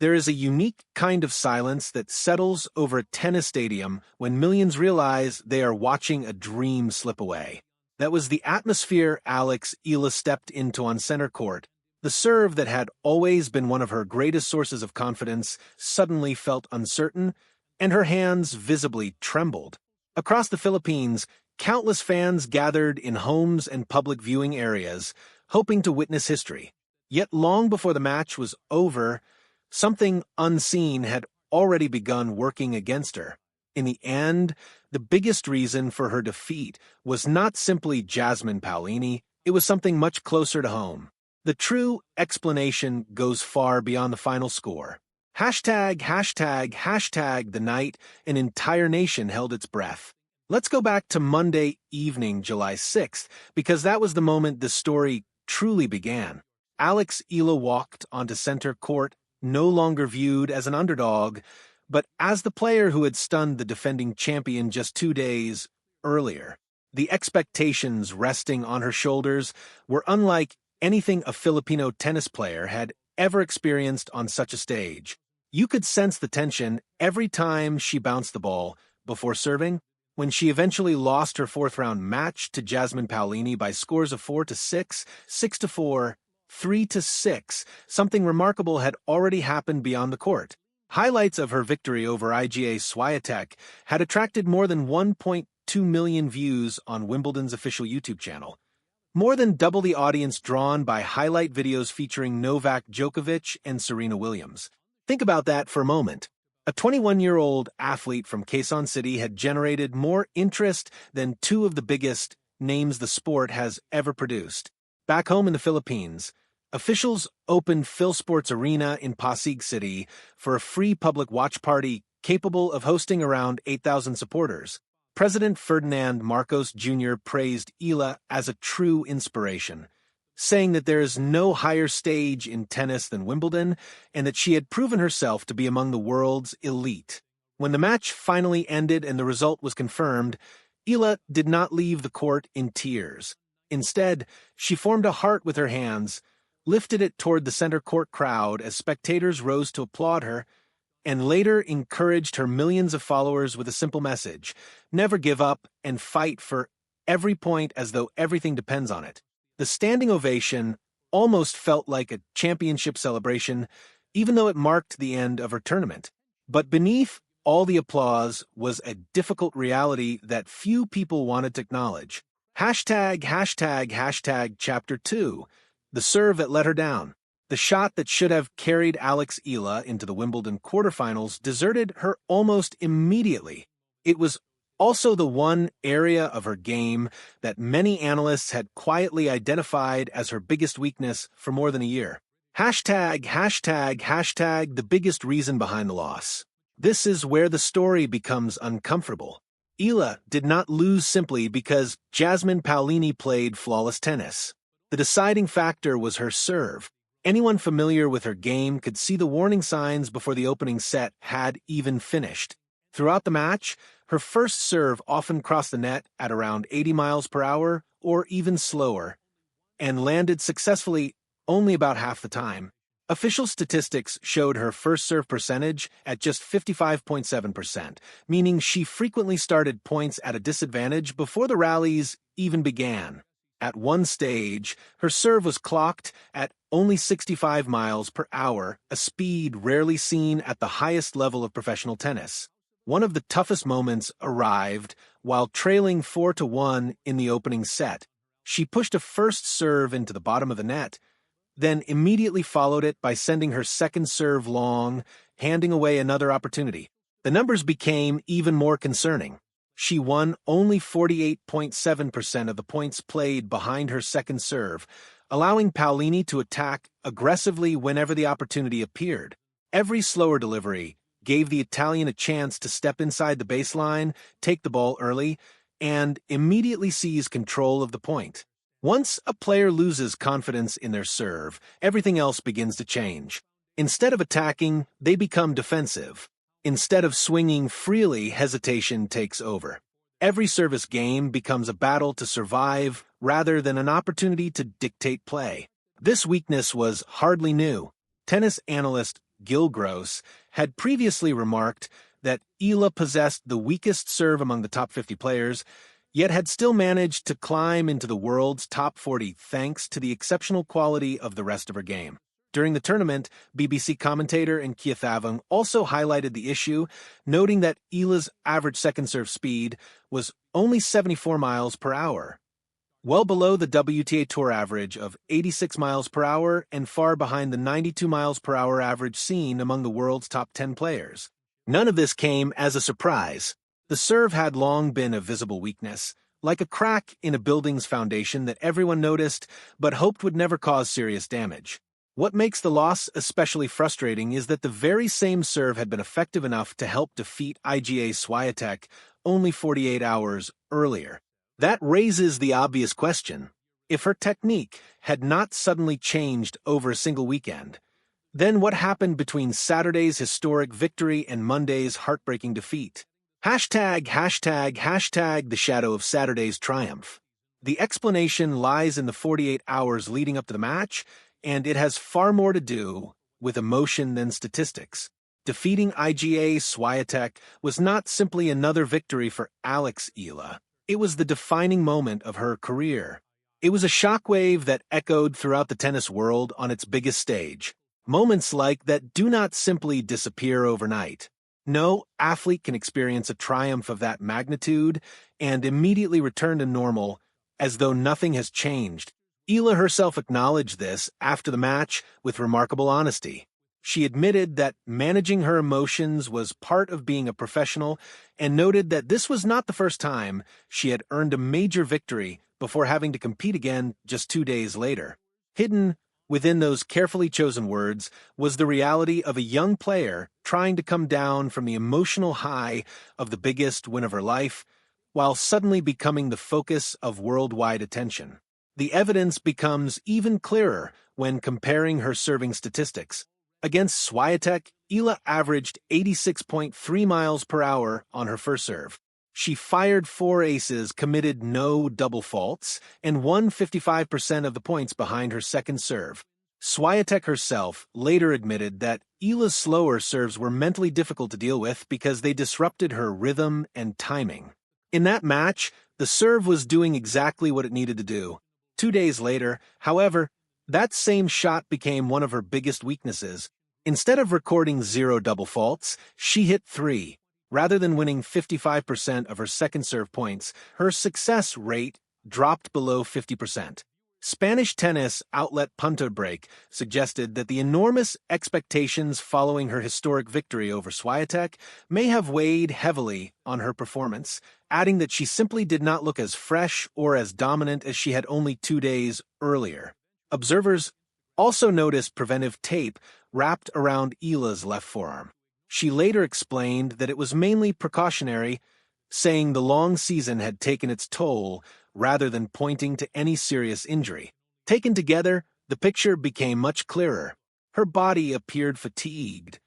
There is a unique kind of silence that settles over a tennis stadium when millions realize they are watching a dream slip away. That was the atmosphere Eala stepped into on center court. The serve that had always been one of her greatest sources of confidence suddenly felt uncertain, and her hands visibly trembled. Across the Philippines, countless fans gathered in homes and public viewing areas, hoping to witness history. Yet long before the match was over, something unseen had already begun working against her. In the end, the biggest reason for her defeat was not simply Jasmine Paolini, it was something much closer to home. The true explanation goes far beyond the final score. #, the night an entire nation held its breath. Let's go back to Monday evening, July 6th, because that was the moment the story truly began. Eala walked onto center court, no longer viewed as an underdog, but as the player who had stunned the defending champion just 2 days earlier. The expectations resting on her shoulders were unlike anything a Filipino tennis player had ever experienced on such a stage. You could sense the tension every time she bounced the ball before serving. When she eventually lost her fourth-round match to Jasmine Paolini by scores of 4-6, 6-4, 3-6, something remarkable had already happened beyond the court. Highlights of her victory over Iga Swiatek had attracted more than 1.2 million views on Wimbledon's official YouTube channel. More than double the audience drawn by highlight videos featuring Novak Djokovic and Serena Williams. Think about that for a moment. A 21-year-old athlete from Quezon City had generated more interest than two of the biggest names the sport has ever produced. Back home in the Philippines, officials opened PhilSports Arena in Pasig City for a free public watch party capable of hosting around 8,000 supporters. President Ferdinand Marcos Jr. praised Eala as a true inspiration, saying that there is no higher stage in tennis than Wimbledon and that she had proven herself to be among the world's elite. When the match finally ended and the result was confirmed, Eala did not leave the court in tears. Instead, she formed a heart with her hands, lifted it toward the center court crowd as spectators rose to applaud her, and later encouraged her millions of followers with a simple message: never give up and fight for every point as though everything depends on it. The standing ovation almost felt like a championship celebration, even though it marked the end of her tournament. But beneath all the applause was a difficult reality that few people wanted to acknowledge. #, Chapter 2, the serve that let her down. The shot that should have carried Eala into the Wimbledon quarterfinals deserted her almost immediately. It was also the one area of her game that many analysts had quietly identified as her biggest weakness for more than a year. #, the biggest reason behind the loss. This is where the story becomes uncomfortable. Eala did not lose simply because Jasmine Paolini played flawless tennis. The deciding factor was her serve. Anyone familiar with her game could see the warning signs before the opening set had even finished. Throughout the match, her first serve often crossed the net at around 80 miles per hour or even slower, and landed successfully only about half the time. Official statistics showed her first serve percentage at just 55.7%, meaning she frequently started points at a disadvantage before the rallies even began. At one stage, her serve was clocked at only 65 miles per hour, a speed rarely seen at the highest level of professional tennis. One of the toughest moments arrived while trailing 4-1 in the opening set. She pushed a first serve into the bottom of the net, then immediately followed it by sending her second serve long, handing away another opportunity. The numbers became even more concerning. She won only 48.7% of the points played behind her second serve, allowing Paolini to attack aggressively whenever the opportunity appeared. Every slower delivery gave the Italian a chance to step inside the baseline, take the ball early, and immediately seize control of the point. Once a player loses confidence in their serve, everything else begins to change. Instead of attacking, they become defensive. Instead of swinging freely, hesitation takes over. Every service game becomes a battle to survive rather than an opportunity to dictate play. This weakness was hardly new. Tennis analyst Gilgross, had previously remarked that Eala possessed the weakest serve among the top 50 players, yet had still managed to climb into the world's top 40 thanks to the exceptional quality of the rest of her game. During the tournament, BBC commentator and Keithavon also highlighted the issue, noting that Eala's average second serve speed was only 74 miles per hour, well below the WTA Tour average of 86 miles per hour and far behind the 92 miles per hour average seen among the world's top 10 players. None of this came as a surprise. The serve had long been a visible weakness, like a crack in a building's foundation that everyone noticed but hoped would never cause serious damage. What makes the loss especially frustrating is that the very same serve had been effective enough to help defeat IGA Swiatek only 48 hours earlier. That raises the obvious question. If her technique had not suddenly changed over a single weekend, then what happened between Saturday's historic victory and Monday's heartbreaking defeat? #, the shadow of Saturday's triumph. The explanation lies in the 48 hours leading up to the match, and it has far more to do with emotion than statistics. Defeating IGA Swiatek was not simply another victory for Alex Eala. It was the defining moment of her career. It was a shockwave that echoed throughout the tennis world on its biggest stage. Moments like that do not simply disappear overnight. No athlete can experience a triumph of that magnitude and immediately return to normal as though nothing has changed. Eala herself acknowledged this after the match with remarkable honesty. She admitted that managing her emotions was part of being a professional and noted that this was not the first time she had earned a major victory before having to compete again just 2 days later. Hidden within those carefully chosen words was the reality of a young player trying to come down from the emotional high of the biggest win of her life, while suddenly becoming the focus of worldwide attention. The evidence becomes even clearer when comparing her serving statistics. Against Swiatek, Eala averaged 86.3 miles per hour on her first serve. She fired 4 aces, committed no double faults, and won 55% of the points behind her second serve. Swiatek herself later admitted that Eala's slower serves were mentally difficult to deal with because they disrupted her rhythm and timing. In that match, the serve was doing exactly what it needed to do. 2 days later, however, that same shot became one of her biggest weaknesses. Instead of recording 0 double faults, she hit 3. Rather than winning 55% of her second serve points, her success rate dropped below 50%. Spanish tennis outlet Punto Break suggested that the enormous expectations following her historic victory over Swiatek may have weighed heavily on her performance, adding that she simply did not look as fresh or as dominant as she had only 2 days earlier. Observers also noticed preventive tape wrapped around Eala's left forearm. She later explained that it was mainly precautionary, saying the long season had taken its toll rather than pointing to any serious injury. Taken together, the picture became much clearer. Her body appeared fatigued,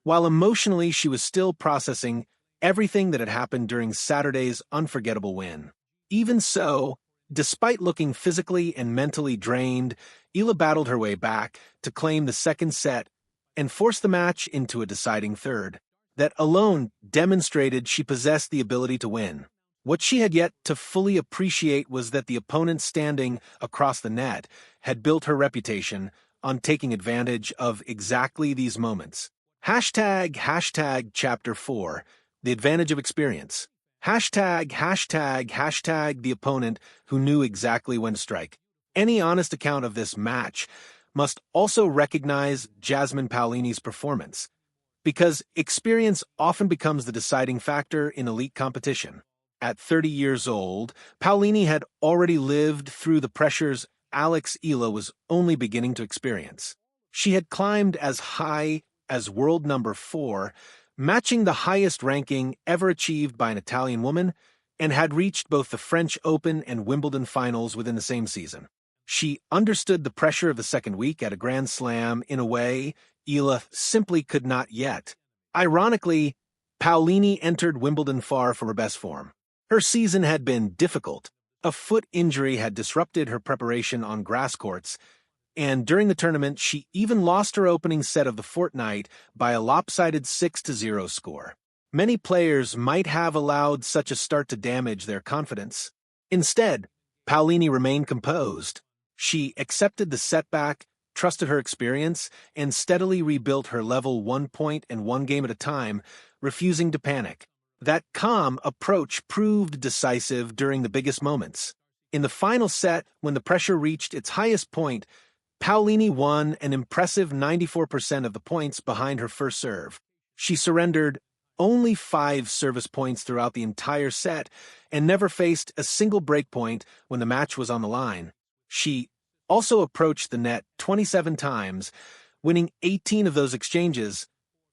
while emotionally she was still processing everything that had happened during Saturday's unforgettable win. Even so, despite looking physically and mentally drained, Eala battled her way back to claim the second set and force the match into a deciding third. That alone demonstrated she possessed the ability to win. What she had yet to fully appreciate was that the opponent standing across the net had built her reputation on taking advantage of exactly these moments. #, Chapter 4, the advantage of experience. #, the opponent who knew exactly when to strike. Any honest account of this match must also recognize Jasmine Paolini's performance, because experience often becomes the deciding factor in elite competition. At 30 years old, Paolini had already lived through the pressures Alex Eala was only beginning to experience. She had climbed as high as world number 4, matching the highest ranking ever achieved by an Italian woman, and had reached both the French Open and Wimbledon finals within the same season. She understood the pressure of the second week at a Grand Slam in a way Eala simply could not yet. Ironically, Paolini entered Wimbledon far from her best form. Her season had been difficult. A foot injury had disrupted her preparation on grass courts, and during the tournament she even lost her opening set of the fortnight by a lopsided 6-0 score. Many players might have allowed such a start to damage their confidence. Instead, Paolini remained composed. She accepted the setback, trusted her experience, and steadily rebuilt her level 1 point and 1 game at a time, refusing to panic. That calm approach proved decisive during the biggest moments. In the final set, when the pressure reached its highest point, Paolini won an impressive 94% of the points behind her first serve. She surrendered only 5 service points throughout the entire set and never faced a single break point when the match was on the line. She also approached the net 27 times, winning 18 of those exchanges,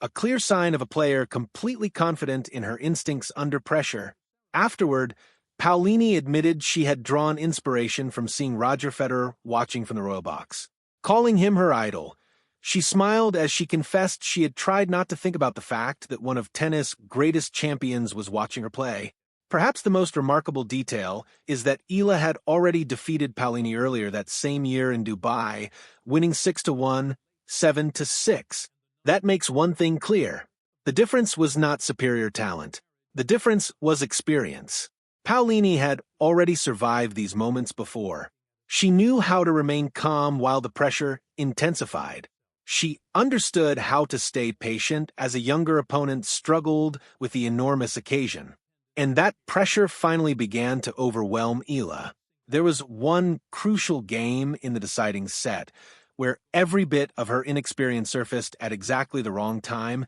a clear sign of a player completely confident in her instincts under pressure. Afterward, Paolini admitted she had drawn inspiration from seeing Roger Federer watching from the royal box. Calling him her idol, she smiled as she confessed she had tried not to think about the fact that one of tennis' greatest champions was watching her play. Perhaps the most remarkable detail is that Eala had already defeated Paolini earlier that same year in Dubai, winning 6-1, 7-6. That makes one thing clear. The difference was not superior talent. The difference was experience. Paolini had already survived these moments before. She knew how to remain calm while the pressure intensified. She understood how to stay patient as a younger opponent struggled with the enormous occasion. And that pressure finally began to overwhelm Eala. There was one crucial game in the deciding set where every bit of her inexperience surfaced at exactly the wrong time,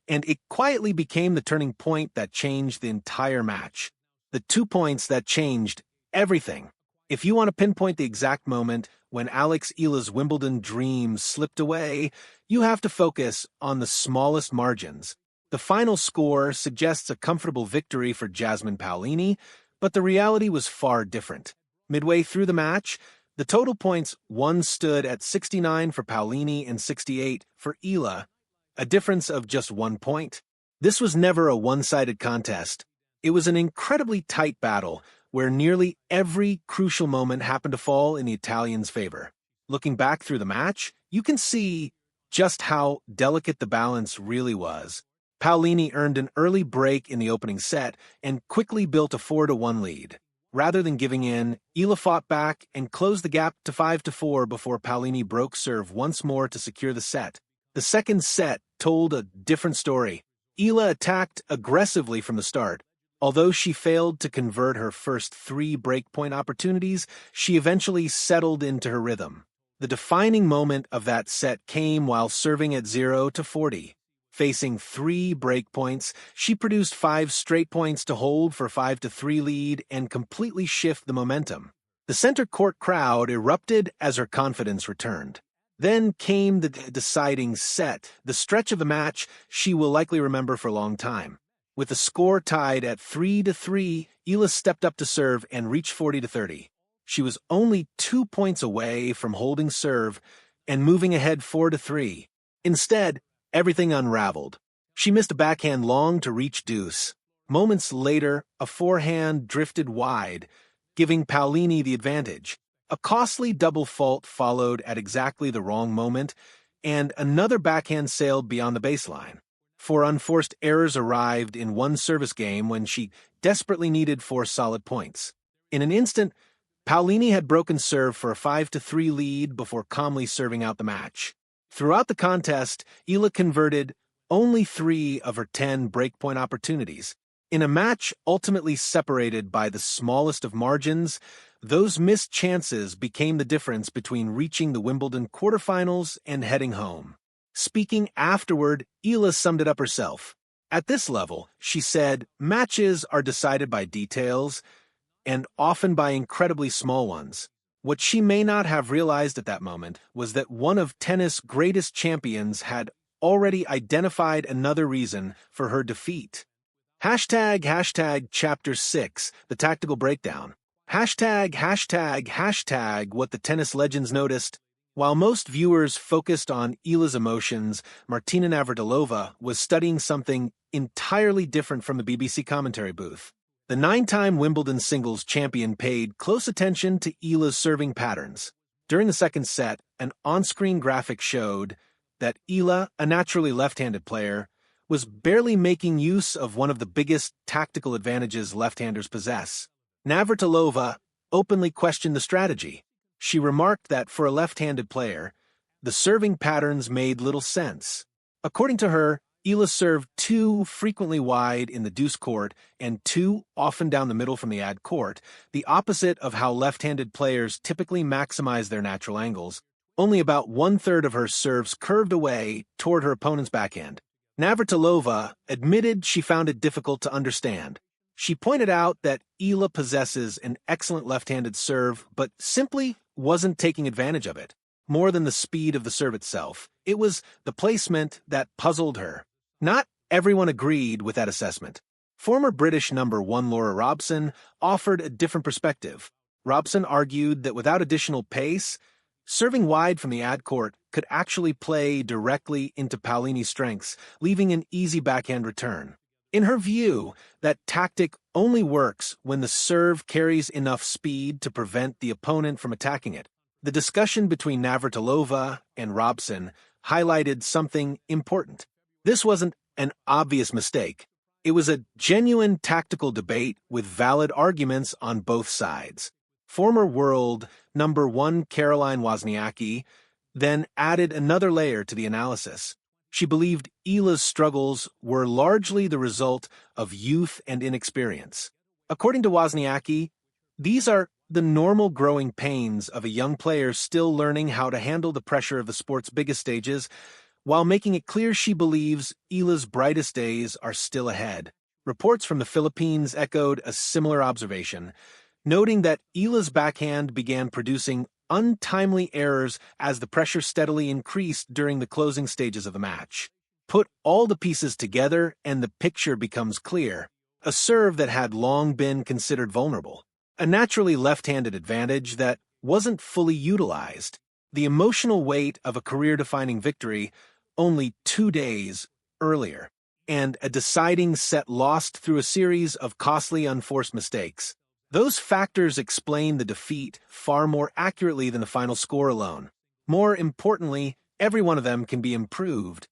and it quietly became the turning point that changed the entire match. The 2 points that changed everything. If you want to pinpoint the exact moment when Alex Eala's Wimbledon dream slipped away, you have to focus on the smallest margins. The final score suggests a comfortable victory for Jasmine Paolini, but the reality was far different. Midway through the match, the total points won stood at 69 for Paolini and 68 for Eala, a difference of just 1 point. This was never a one-sided contest. It was an incredibly tight battle, where nearly every crucial moment happened to fall in the Italians' favor. Looking back through the match, you can see just how delicate the balance really was. Paolini earned an early break in the opening set and quickly built a 4-1 lead. Rather than giving in, Eala fought back and closed the gap to 5-4 before Paolini broke serve once more to secure the set. The second set told a different story. Eala attacked aggressively from the start. Although she failed to convert her first 3 breakpoint opportunities, she eventually settled into her rhythm. The defining moment of that set came while serving at 0-40. Facing 3 breakpoints, she produced 5 straight points to hold for 5-3 lead and completely shift the momentum. The center court crowd erupted as her confidence returned. Then came the deciding set, the stretch of the match she will likely remember for a long time. With the score tied at 3-3, Eala stepped up to serve and reached 40-30. She was only 2 points away from holding serve and moving ahead 4-3. Instead, everything unraveled. She missed a backhand long to reach deuce. Moments later, a forehand drifted wide, giving Paolini the advantage. A costly double fault followed at exactly the wrong moment, and another backhand sailed beyond the baseline. 4 unforced errors arrived in one service game when she desperately needed 4 solid points. In an instant, Paolini had broken serve for a 5-3 lead before calmly serving out the match. Throughout the contest, Eala converted only 3 of her 10 breakpoint opportunities. In a match ultimately separated by the smallest of margins, those missed chances became the difference between reaching the Wimbledon quarterfinals and heading home. Speaking afterward, Eala summed it up herself. At this level, she said, matches are decided by details, and often by incredibly small ones. What she may not have realized at that moment was that one of tennis' greatest champions had already identified another reason for her defeat. Hashtag Chapter 6, the tactical breakdown. Hashtag what the tennis legends noticed. While most viewers focused on Eala's emotions, Martina Navratilova was studying something entirely different from the BBC commentary booth. The 9-time Wimbledon singles champion paid close attention to Eala's serving patterns. During the second set, an on-screen graphic showed that Eala, a naturally left-handed player, was barely making use of one of the biggest tactical advantages left-handers possess. Navratilova openly questioned the strategy. She remarked that for a left-handed player, the serving patterns made little sense. According to her, Eala served too frequently wide in the deuce court and too often down the middle from the ad court, the opposite of how left-handed players typically maximize their natural angles. Only about one-third of her serves curved away toward her opponent's backhand. Navratilova admitted she found it difficult to understand. She pointed out that Eala possesses an excellent left-handed serve, but simply wasn't taking advantage of it. More than the speed of the serve itself, it was the placement that puzzled her. Not everyone agreed with that assessment. Former British number 1 Laura Robson offered a different perspective. Robson argued that without additional pace, serving wide from the ad court could actually play directly into Paolini's strengths, leaving an easy backhand return. In her view, that tactic only works when the serve carries enough speed to prevent the opponent from attacking it. The discussion between Navratilova and Robson highlighted something important. This wasn't an obvious mistake. It was a genuine tactical debate with valid arguments on both sides. Former world number 1 Caroline Wozniacki then added another layer to the analysis. She believed Eala's struggles were largely the result of youth and inexperience. According to Wozniacki, these are the normal growing pains of a young player still learning how to handle the pressure of the sport's biggest stages, while making it clear she believes Eala's brightest days are still ahead. Reports from the Philippines echoed a similar observation, noting that Eala's backhand began producing untimely errors as the pressure steadily increased during the closing stages of the match. Put all the pieces together and the picture becomes clear. A serve that had long been considered vulnerable. A naturally left-handed advantage that wasn't fully utilized. The emotional weight of a career-defining victory only 2 days earlier, and a deciding set lost through a series of costly unforced mistakes. Those factors explain the defeat far more accurately than the final score alone. More importantly, every one of them can be improved.